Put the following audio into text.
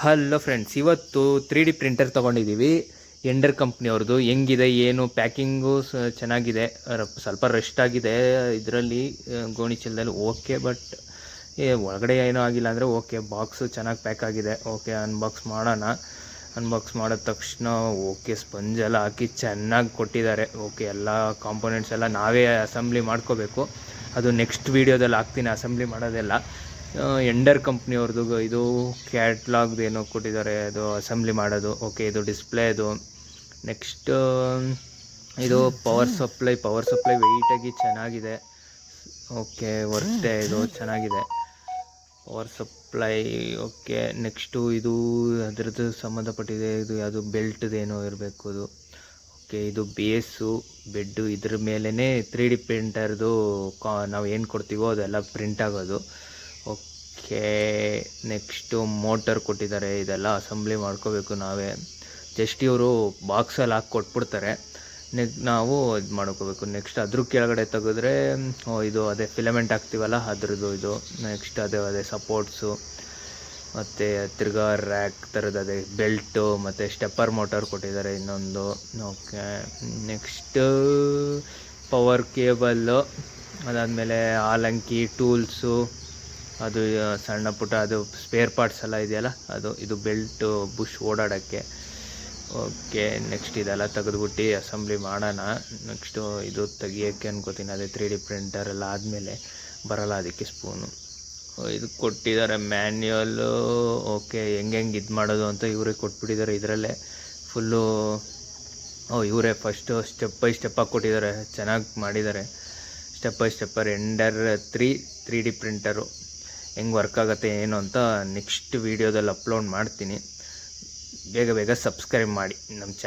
Hello friends, ಇವತ್ತು 3D printer ತೊಗೊಂಡಿದ್ದೀವಿ. ಎಂಡರ್ ಕಂಪ್ನಿಯವ್ರದ್ದು. ಹೆಂಗಿದೆ ಏನು ಪ್ಯಾಕಿಂಗು ಚೆನ್ನಾಗಿದೆ. ಸ್ವಲ್ಪ ರಸ್ಟ್ ಆಗಿದೆ ಇದರಲ್ಲಿ, ಗೋಣಿ ಚೀಲದಲ್ಲಿ. ಓಕೆ, ಬಟ್ ಒಳಗಡೆ ಏನೂ ಆಗಿಲ್ಲ ಅಂದರೆ ಓಕೆ. ಬಾಕ್ಸು ಚೆನ್ನಾಗಿ ಪ್ಯಾಕ್ ಆಗಿದೆ. ಓಕೆ, ಅನ್ಬಾಕ್ಸ್ ಮಾಡೋಣ. ಅನ್ಬಾಕ್ಸ್ ಮಾಡಿದ ತಕ್ಷಣ ಓಕೆ, ಸ್ಪಂಜೆಲ್ಲ ಹಾಕಿ ಚೆನ್ನಾಗಿ ಕೊಟ್ಟಿದ್ದಾರೆ. ಓಕೆ, ಎಲ್ಲ ಕಾಂಪೊನೆಂಟ್ಸ್ ಎಲ್ಲ ನಾವೇ ಅಸೆಂಬ್ಲಿ ಮಾಡ್ಕೋಬೇಕು. ಅದು ನೆಕ್ಸ್ಟ್ ವೀಡಿಯೋದಲ್ಲಿ ಹಾಕ್ತೀನಿ ಅಸೆಂಬ್ಲಿ ಮಾಡೋದೆಲ್ಲ. ಎಂಡರ್ ಕಂಪ್ನಿಯವ್ರದ್ದು ಇದು ಕ್ಯಾಟ್ಲಾಗ್ದು ಏನೋ ಕೊಟ್ಟಿದ್ದಾರೆ, ಅದು ಅಸೆಂಬ್ಲಿ ಮಾಡೋದು. ಓಕೆ, ಇದು ಡಿಸ್ಪ್ಲೇದು. ನೆಕ್ಸ್ಟ್ ಇದು ಪವರ್ ಸಪ್ಲೈ ವೆಯ್ಟಾಗಿ ಚೆನ್ನಾಗಿದೆ. ಓಕೆ, ವರ್ತೆ, ಇದು ಚೆನ್ನಾಗಿದೆ ಪವರ್ ಸಪ್ಲೈ. ಓಕೆ, ನೆಕ್ಸ್ಟು ಇದು ಅದರದ್ದು ಸಂಬಂಧಪಟ್ಟಿದೆ. ಇದು ಯಾವುದು ಬೆಲ್ಟ್ದೇನೋ ಇರಬೇಕು ಅದು. ಓಕೆ, ಇದು ಬೇಸು ಬೆಡ್ಡು. ಇದ್ರ ಮೇಲೇ 3D ಪ್ರಿಂಟರ್ದು ನಾವು ಏನು ಕೊಡ್ತೀವೋ ಅದೆಲ್ಲ ಪ್ರಿಂಟ್ ಆಗೋದು. ಓಕೆ, ನೆಕ್ಸ್ಟು ಮೋಟರ್ ಕೊಟ್ಟಿದ್ದಾರೆ. ಇದೆಲ್ಲ ಅಸೆಂಬ್ಲಿ ಮಾಡ್ಕೋಬೇಕು ನಾವೇ. ಜಸ್ಟ್ ಇವರು ಬಾಕ್ಸಲ್ಲಿ ಹಾಕಿ ಕೊಟ್ಬಿಡ್ತಾರೆ, ನಾವು ಇದು ಮಾಡ್ಕೋಬೇಕು. ನೆಕ್ಸ್ಟ್ ಅದ್ರ ಕೆಳಗಡೆ ತೆಗೆದ್ರೆ ಇದು ಅದೇ ಫಿಲಮೆಂಟ್ ಹಾಕ್ತೀವಲ್ಲ ಅದ್ರದ್ದು ಇದು. ನೆಕ್ಸ್ಟ್ ಅದೇ ಸಪೋರ್ಟ್ಸು, ಮತ್ತು ತಿರ್ಗಾ ರ್ಯಾಕ್ ಥರದ್ದು ಅದೇ ಬೆಲ್ಟು, ಮತ್ತು ಸ್ಟೆಪ್ಪರ್ ಮೋಟರ್ ಕೊಟ್ಟಿದ್ದಾರೆ ಇನ್ನೊಂದು. ಓಕೆ, ನೆಕ್ಸ್ಟ್ ಪವರ್ ಕೇಬಲ್ಲು, ಅದಾದಮೇಲೆ ಆಲಂಕಿ ಟೂಲ್ಸು, ಅದು ಸಣ್ಣ ಪುಟ್ಟ ಅದು ಸ್ಪೇರ್ ಪಾರ್ಟ್ಸ್ ಎಲ್ಲ ಇದೆಯಲ್ಲ ಅದು. ಇದು ಬೆಲ್ಟು ಬುಷ್ ಓಡಾಡೋಕ್ಕೆ. ಓಕೆ, ನೆಕ್ಸ್ಟ್ ಇದೆಲ್ಲ ತೆಗೆದುಬಿಟ್ಟು ಅಸೆಂಬ್ಲಿ ಮಾಡೋಣ. ನೆಕ್ಸ್ಟು ಇದು ತೆಗಿಯೋಕ್ಕೆ ಅನ್ಕೋತೀನಿ. ಅದೇ 3D ಪ್ರಿಂಟರ್ ಎಲ್ಲ ಆದಮೇಲೆ ಬರಲ್ಲ ಅದಕ್ಕೆ ಸ್ಪೂನು. ಇದು ಕೊಟ್ಟಿದ್ದಾರೆ ಮ್ಯಾನ್ಯುವಲ್ಲು. ಓಕೆ, ಹೆಂಗೆ ಇದು ಮಾಡೋದು ಅಂತ ಇವರೇ ಕೊಟ್ಬಿಟ್ಟಿದ್ದಾರೆ ಇದರಲ್ಲೇ ಫುಲ್ಲು. ಇವರೇ ಫಸ್ಟು ಸ್ಟೆಪ್ ಬೈ ಸ್ಟೆಪ್ಪಾಗಿ ಕೊಟ್ಟಿದ್ದಾರೆ, ಚೆನ್ನಾಗಿ ಮಾಡಿದ್ದಾರೆ. Step by stepper ಎಂಡರ್ 3D printer ಹೆಂಗೆ ವರ್ಕ್ ಆಗುತ್ತೆ ಏನು ಅಂತ ನೆಕ್ಸ್ಟ್ ವೀಡಿಯೋದಲ್ಲಿ ಅಪ್ಲೋಡ್ ಮಾಡ್ತೀನಿ. ಬೇಗ ಸಬ್ಸ್ಕ್ರೈಬ್ ಮಾಡಿ ನಮ್ಮ ಚಾನಲ್.